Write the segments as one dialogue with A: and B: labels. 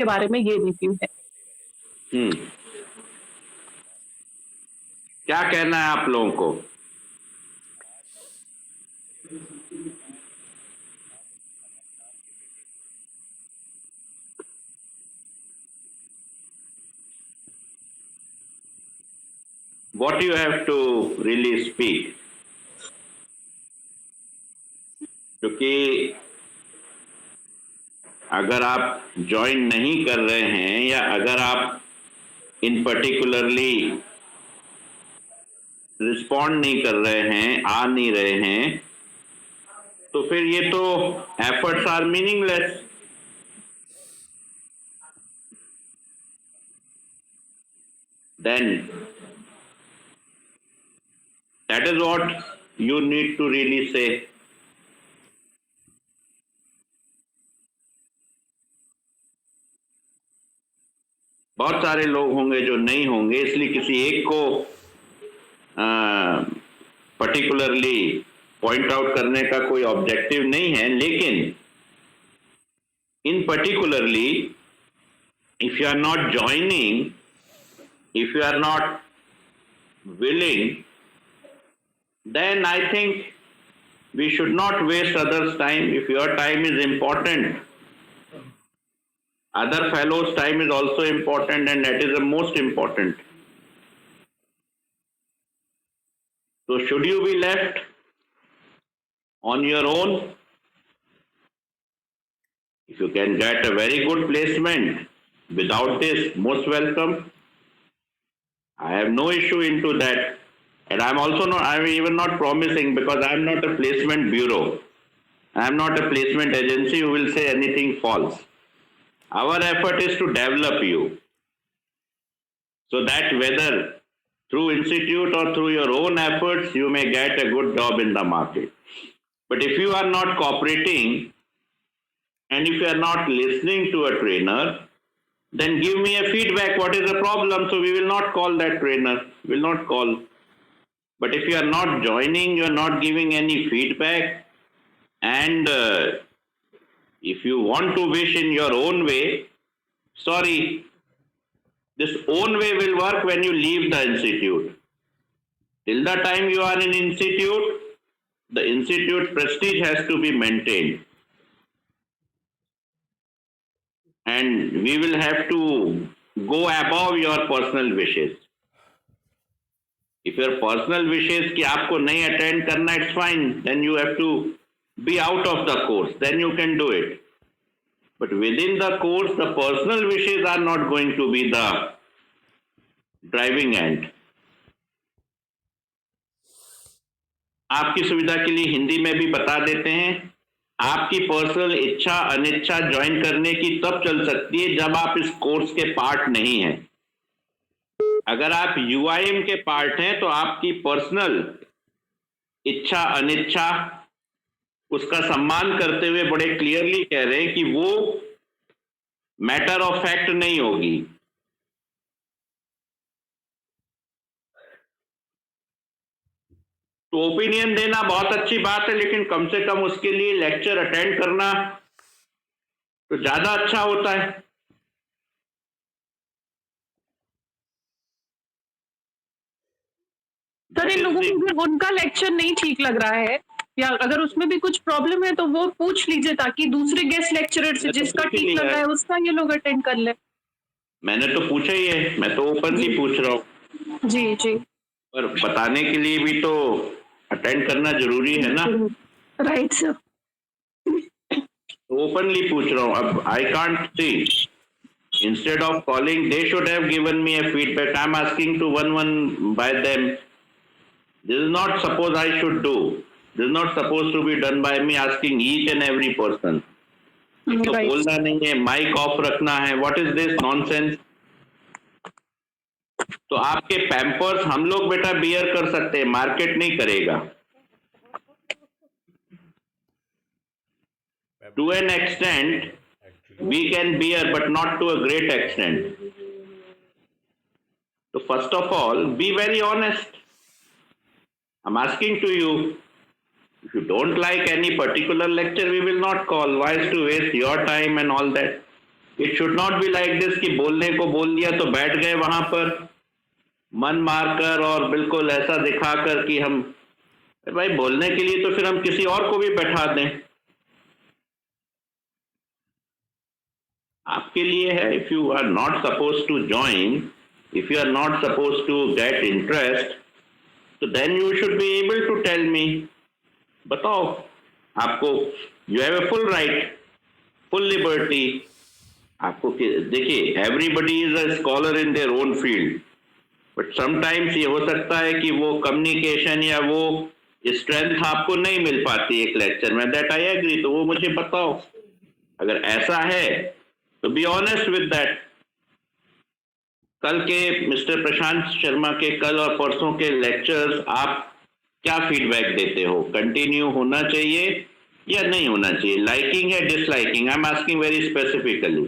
A: के बारे में ये रिव्यू है।
B: क्या कहना है आप लोगों को? What you have to really speak, क्योंकि अगर आप ज्वाइन नहीं कर रहे हैं या अगर आप इन पर्टिकुलरली रिस्पॉन्ड नहीं कर रहे हैं, आ नहीं रहे हैं, तो फिर ये तो efforts are meaningless. Then that is what you need to really say. बहुत सारे लोग होंगे जो नहीं होंगे, इसलिए किसी एक को पर्टिकुलरली पॉइंट आउट करने का कोई ऑब्जेक्टिव नहीं है, लेकिन in particularly if you are not joining, if you are not willing, then I think we should not waste others' time. If your time is important, other fellows' time is also important, and that is the most important. So should you be left on your own? If you can get a very good placement without this, most welcome. I have no issue into that, and I'm even not promising, because I'm not a placement bureau. I'm not a placement agency who will say anything false. Our effort is to develop you, so that whether through institute or through your own efforts, you may get a good job in the market. But if you are not cooperating, and if you are not listening to a trainer, then give me a feedback. What is the problem? So we will not call that trainer. We will not call. But if you are not joining, you are not giving any feedback, and if you want to wish in your own way, sorry, this own way will work when you leave the institute. Till the time you are in institute, the institute prestige has to be maintained. And we will have to go above your personal wishes. If your personal wishes कि आपको नहीं attend करना, it's fine. Then you have to be out of the course. Then you can do it. But within the course, the personal wishes are not going to be the driving end. आपकी सुविधा के लिए हिंदी में भी बता देते हैं, आपकी पर्सनल इच्छा अनिच्छा ज्वाइन करने की तब चल सकती है जब आप इस कोर्स के पार्ट नहीं हैं। अगर आप यूआईएम के पार्ट हैं तो आपकी पर्सनल इच्छा अनिच्छा उसका सम्मान करते हुए बड़े क्लियरली कह रहे हैं कि वो मैटर ऑफ फैक्ट नहीं होगी। तो ओपिनियन देना बहुत अच्छी बात है, लेकिन कम से कम उसके लिए लेक्चर अटेंड करना तो ज्यादा अच्छा होता है।
A: सर, इन लोगों को उनका लेक्चर नहीं ठीक लग रहा है, या अगर उसमें भी कुछ प्रॉब्लम है तो वो पूछ लीजिए, ताकि दूसरे गेस्ट लेक्चरर से जिसका ठीक लग रहा है उसका ये लोग अटेंड कर ले। मैंने
B: तो पूछा ही है, मैं तो ओपनली पूछ रहा हूँ।
A: जी जी,
B: पर बताने के लिए भी तो अटेंड करना जरूरी है ना।
A: राइट सर,
B: ओपनली पूछ रहा हूँ। अब I can't see, instead of calling, they should have given me a feedback. I'm asking to one by them. This is not suppose I should do. This is not supposed to be done by me asking each and every person. तो बोलना नहीं है, mic off रखना है, what is this nonsense. तो आपके Pampers हम लोग बेटा बियर कर सकते हैं, मार्केट नहीं करेगा। To an extent we can bear, but not to a great extent. So first of all, be very honest. I'm asking to you, if you don't like any particular lecture, we will not call. Why is to waste your time and all that? It should not be like this कि बोलने को बोल दिया तो बैठ गए वहां पर मन मारकर और बिल्कुल ऐसा दिखाकर कि हम भाई बोलने के लिए तो फिर हम किसी और को भी बैठा दें। आपके लिए है, if you are not suppose to join, if you are not suppose to get interest, तो then you should be able to tell me, बताओ आपको, you have a full right, full liberty. आपको देखिए, everybody is a scholar in their own field, but sometimes ये हो सकता है कि वो कम्युनिकेशन या वो स्ट्रेंथ आपको नहीं मिल पाती एक लेक्चर में, दैट आई एग्री, तो वो मुझे बताओ। अगर ऐसा है तो बी ऑनेस्ट विद दैट। कल के मिस्टर प्रशांत शर्मा के कल और परसों के लेक्चर्स आप क्या फीडबैक देते हो? कंटिन्यू होना चाहिए या नहीं होना चाहिए? लाइकिंग है, disliking? I am asking very specifically.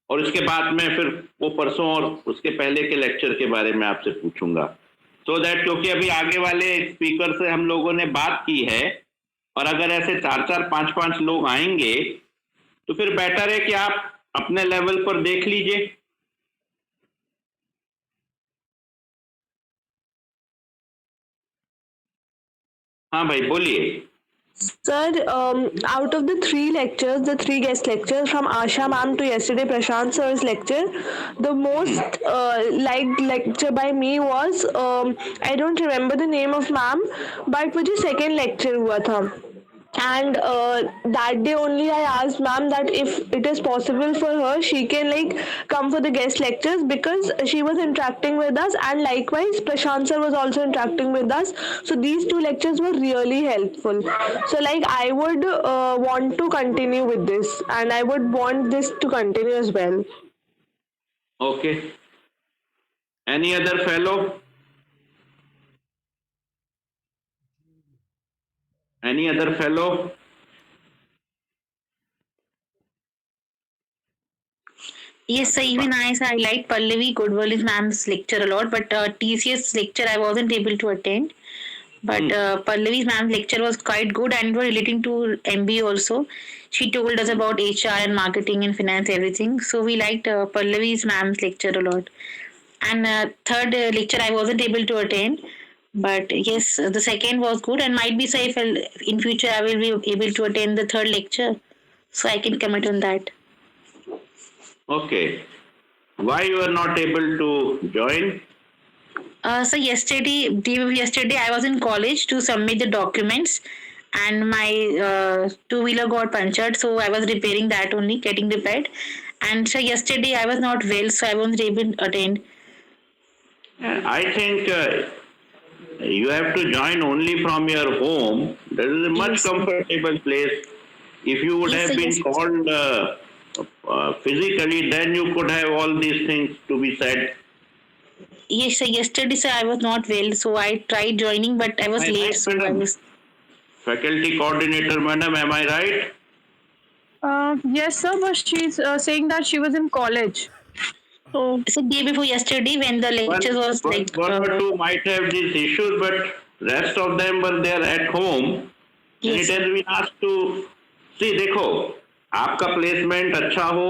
B: और उसके बाद में फिर वो परसों और उसके पहले के लेक्चर के बारे में आपसे पूछूंगा, सो दैट, क्योंकि अभी आगे वाले स्पीकर से हम लोगों ने बात की है, और अगर ऐसे 4-4, 5-5 लोग आएंगे तो फिर बेटर है कि आप अपने लेवल पर देख लीजिए। हाँ भाई बोलिए।
C: Sir, out of the three lectures, the three guest lectures from Asha ma'am to yesterday Prashant sir's lecture, the most liked lecture by me was, I don't remember the name of ma'am, but वो जो second lecture हुआ था, and that day only I asked ma'am that if it is possible for her, she can like come for the guest lectures, because she was interacting with us, and likewise Prashant sir was also interacting with us, so these two lectures were really helpful. So like I would want to continue with this, and I would want this to continue as well.
B: Okay, any other fellow? Any other fellow?
D: Yes, sir. Even I like Pallavi Goodwillis ma'am's lecture a lot, but TCS lecture I wasn't able to attend. But Pallavi's ma'am's lecture was quite good, and was relating to MBA also. She told us about HR and marketing and finance, everything. So we liked Pallavi's ma'am's lecture a lot. And third lecture I wasn't able to attend. But yes, the second was good, and might be safe in future I will be able to attend the third lecture, so I can commit on that.
B: Okay, why you are not able to join?
D: So yesterday I was in college to submit the documents, and my two-wheeler got punctured, so I was repairing that only, getting repaired. And so yesterday I was not well, so I wasn't able to attend.
B: I think you have to join only from your home. That is a much
D: Yes.
B: comfortable place. If you would
D: Yes,
B: have
D: sir,
B: been
D: yes.
B: called physically, then you could have all these things to be said.
D: Yes, sir. Yesterday, sir, I was not well, so I tried joining, but I was
B: Am I
D: late,
B: right,
D: so I
B: madam?
D: was.
B: Faculty coordinator, madam, am I right?
A: Yes, sir, but she's saying that she was in college. So
D: So day before yesterday, when the lecture was like.
B: One or two might have these issues, but rest of them were there at home. And
D: Yes.
B: it has been asked to see. देखो, आपका placement अच्छा हो,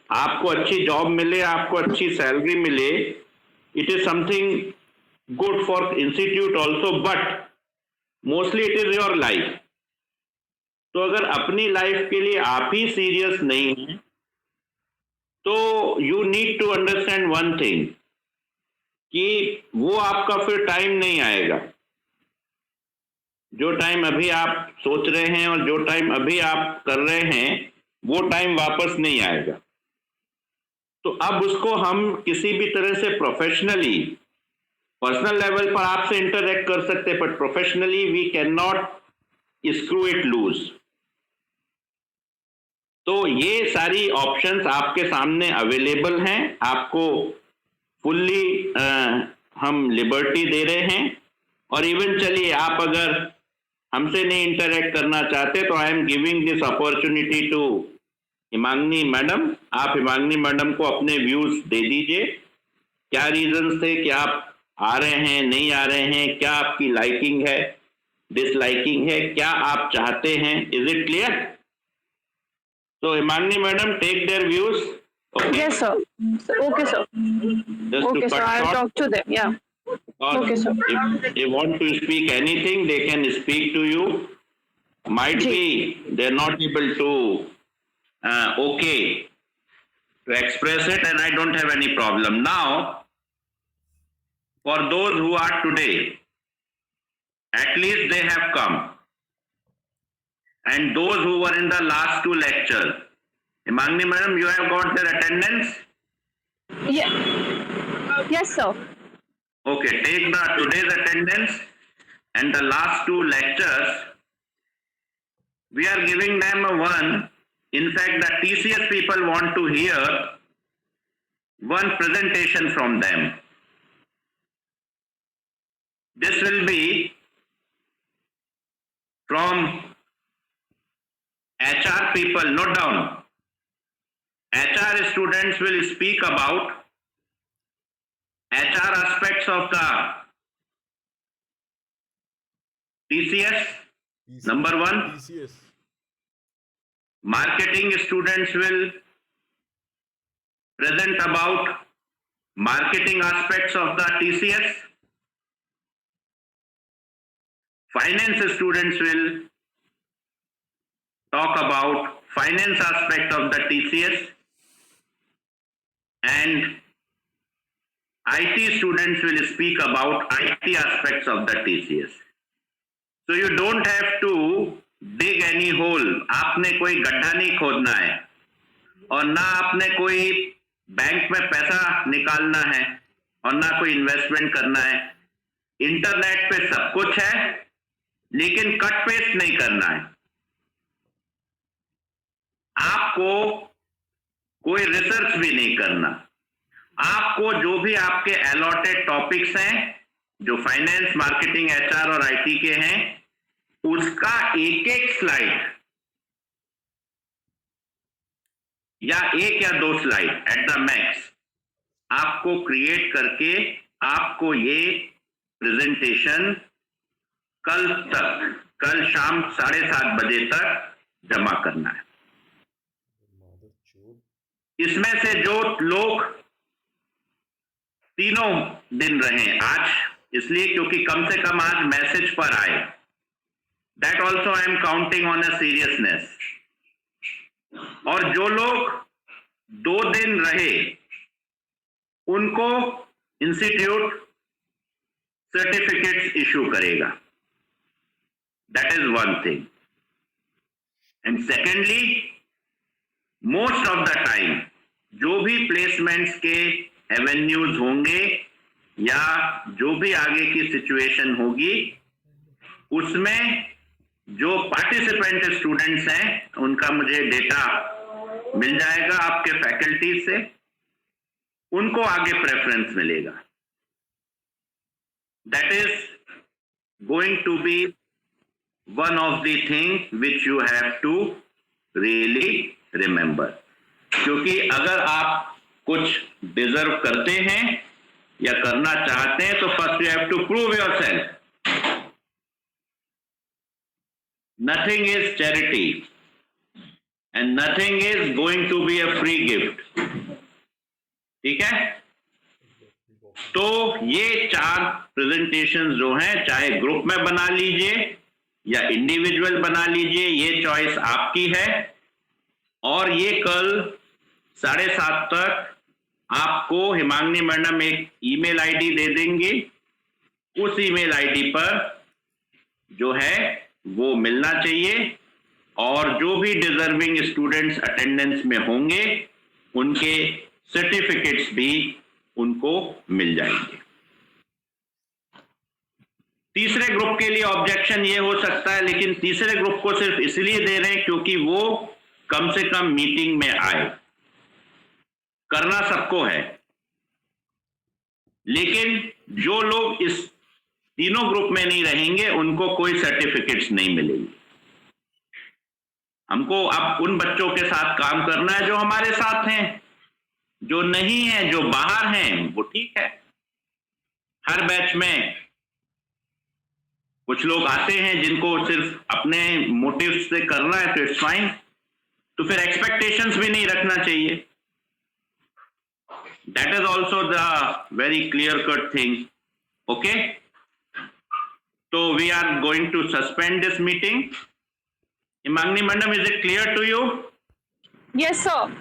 B: आपको अच्छी job मिले, आपको अच्छी salary मिले, it is something good for institute also, but mostly it is your life. तो अगर अपनी लाइफ के लिए आप ही सीरियस नहीं हैं, तो you need to understand one thing, कि वो आपका फिर टाइम नहीं आएगा। जो टाइम अभी आप सोच रहे हैं और जो टाइम अभी आप कर रहे हैं, वो टाइम वापस नहीं आएगा। तो अब उसको हम किसी भी तरह से प्रोफेशनली, पर्सनल लेवल पर आपसे इंटरेक्ट कर सकते हैं, but professionally we can not screw it loose. तो ये सारी ऑप्शंस आपके सामने अवेलेबल हैं, आपको फुल्ली हम लिबर्टी दे रहे हैं। और इवन चलिए, आप अगर हमसे नहीं इंटरेक्ट करना चाहते, तो I am giving this opportunity to Himangani madam. आप हिमांगनी मैडम को अपने व्यूज दे दीजिए, क्या रीजंस थे कि आप आ रहे हैं, नहीं आ रहे हैं, क्या आपकी लाइकिंग है, डिसलाइकिंग है, क्या आप चाहते हैं। Is it clear? So Himangni madam, take their views. Okay.
A: Yes, sir. Okay, sir.
B: Just
A: Okay,
B: to
A: sir.
B: cut
A: I'll
B: short.
A: talk to them. Yeah.
B: Or
A: Okay, sir.
B: if they want to speak anything, they can speak to you. Might be they're not able to okay to express it, and I don't have any problem. Now, for those who are today, at least they have come. And those who were in the last two lectures, Himangni madam, you have got their attendance?
A: Yeah. Yes, sir.
B: Okay, take the today's attendance and the last two lectures. We are giving them a one. In fact, the TCS people want to hear one presentation from them. This will be from HR people. Note down. HR students will speak about HR aspects of the TCS. Number one.
E: TCS.
B: Marketing students will present about marketing aspects of the TCS. Finance students will talk about finance aspect of the TCS, and IT students will speak about IT aspects of the TCS. So you don't have to dig any hole. आपने कोई गड्ढा नहीं खोदना है और ना आपने कोई बैंक में पैसा निकालना है और ना कोई इन्वेस्टमेंट करना है. इंटरनेट पे सब कुछ है, लेकिन कट पेस्ट नहीं करना है. आपको कोई रिसर्च भी नहीं करना. आपको जो भी आपके अलॉटेड टॉपिक्स हैं, जो फाइनेंस, मार्केटिंग, एचआर और आईटी के हैं, उसका एक एक स्लाइड या एक या दो स्लाइड एट द मैक्स आपको क्रिएट करके आपको ये प्रेजेंटेशन कल शाम 7:30 बजे तक जमा करना है. इसमें से जो लोग तीनों दिन रहे आज, इसलिए क्योंकि कम से कम आज मैसेज पर आए, that also I am counting on a seriousness. और जो लोग 2 दिन रहे उनको इंस्टीट्यूट सर्टिफिकेट्स इशू करेगा. That is one thing. And secondly, most of the time जो भी प्लेसमेंट्स के एवेन्यूज होंगे या जो भी आगे की सिचुएशन होगी, उसमें जो पार्टिसिपेंट स्टूडेंट्स हैं उनका मुझे डेटा मिल जाएगा आपके फैकल्टी से, उनको आगे प्रेफरेंस मिलेगा. That is going to B one of the thing which you have to really remember. क्योंकि अगर आप कुछ डिजर्व करते हैं या करना चाहते हैं तो first you have to prove yourself. Nothing is charity and nothing is going to be a free gift. ठीक है? तो ये 4 प्रेजेंटेशन जो हैं, चाहे ग्रुप में बना लीजिए या इंडिविजुअल बना लीजिए, ये चॉइस आपकी है. और ये कल 7:30 तक आपको हिमांगनी मैडम एक ईमेल आईडी दे देंगे. उस ईमेल आईडी पर जो है वो मिलना चाहिए, और जो भी डिजर्विंग स्टूडेंट्स अटेंडेंस में होंगे उनके सर्टिफिकेट्स भी उनको मिल जाएंगे. तीसरे ग्रुप के लिए ऑब्जेक्शन ये हो सकता है, लेकिन तीसरे ग्रुप को सिर्फ इसलिए दे रहे हैं क्योंकि वो कम से कम मीटिंग में आए. करना सबको है, लेकिन जो लोग इस तीनों ग्रुप में नहीं रहेंगे उनको कोई सर्टिफिकेट्स नहीं मिलेंगे. हमको अब उन बच्चों के साथ काम करना है जो हमारे साथ हैं. जो नहीं है, जो बाहर हैं, वो ठीक है. हर बैच में कुछ लोग आते हैं जिनको सिर्फ अपने मोटिव से करना है, तो इट्स फाइन. तो फिर एक्सपेक्टेशंस भी नहीं रखना चाहिए. That is also the very clear-cut thing. Okay? So we are going to suspend this meeting. Himangni Madam, is it clear to you?
A: Yes, sir.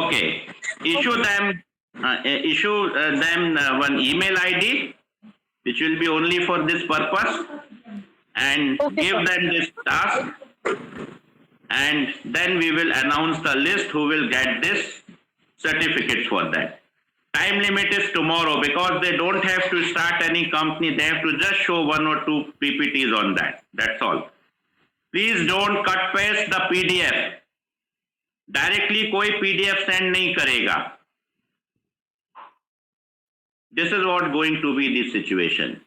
B: Okay. Issue them one email ID, which will be only for this purpose, and
A: Okay,
B: give
A: sir.
B: them this task, and then we will announce the list who will get this certificates for that. Time limit is tomorrow because they don't have to start any company. They have to just show 1 or 2 PPTs on that. That's all. Please don't cut paste the PDF. Directly कोई PDF send नहीं करेगा. This is what going to be the situation.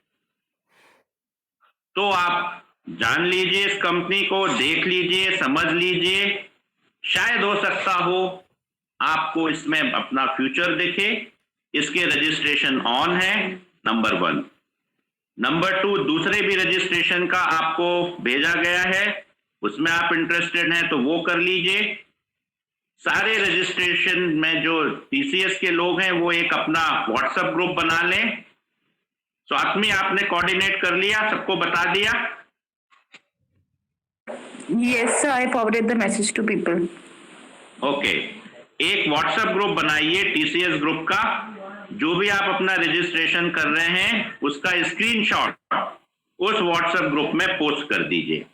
B: तो आप जान लीजिए इस company को, देख लीजिए, समझ लीजिए. शायद हो सकता हो आपको इसमें अपना फ्यूचर दिखे. इसके रजिस्ट्रेशन ऑन है, नंबर 1. नंबर 2, दूसरे भी रजिस्ट्रेशन का आपको भेजा गया है, उसमें आप इंटरेस्टेड हैं तो वो कर लीजिए. सारे रजिस्ट्रेशन में जो टीसीएस के लोग हैं वो एक अपना व्हाट्सएप ग्रुप बना लें. साथ में आपने कोऑर्डिनेट कर लिया, सबको बता दिया.
D: Yes, sir. I forwarded the message to people.
B: Okay. एक व्हाट्सएप ग्रुप बनाइए टीसीएस ग्रुप का. जो भी आप अपना रजिस्ट्रेशन कर रहे हैं उसका स्क्रीनशॉट उस व्हाट्सएप ग्रुप में पोस्ट कर दीजिए.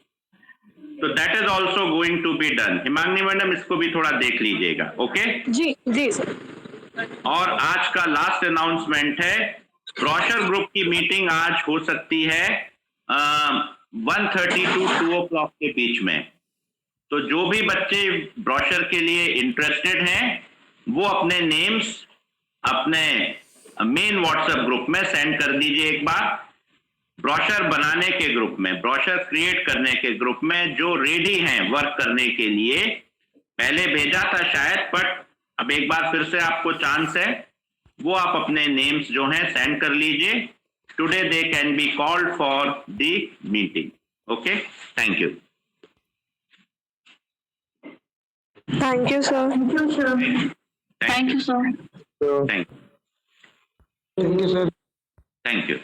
B: तो that is also going to be done. Himangani madam, इसको भी थोड़ा देख लीजिएगा. ओके.
A: जी जी सर.
B: और आज का लास्ट अनाउंसमेंट है, ब्रोशर ग्रुप की मीटिंग आज हो सकती है 1:30 to 2 o'clock के बीच में. तो जो भी बच्चे ब्रोशर के लिए इंटरेस्टेड हैं वो अपने नेम्स अपने मेन व्हाट्सएप ग्रुप में सेंड कर दीजिए एक बार. ब्रोशर बनाने के ग्रुप में, ब्रोशर क्रिएट करने के ग्रुप में जो रेडी हैं वर्क करने के लिए. पहले भेजा था शायद, बट अब एक बार फिर से आपको चांस है. वो आप अपने नेम्स जो हैं सेंड कर लीजिए. Today they can be called for the meeting. Okay, thank you.
C: Thank you, sir.
D: Thank you, sir.
B: Thank you.
E: Thank you, sir.
B: Thank you.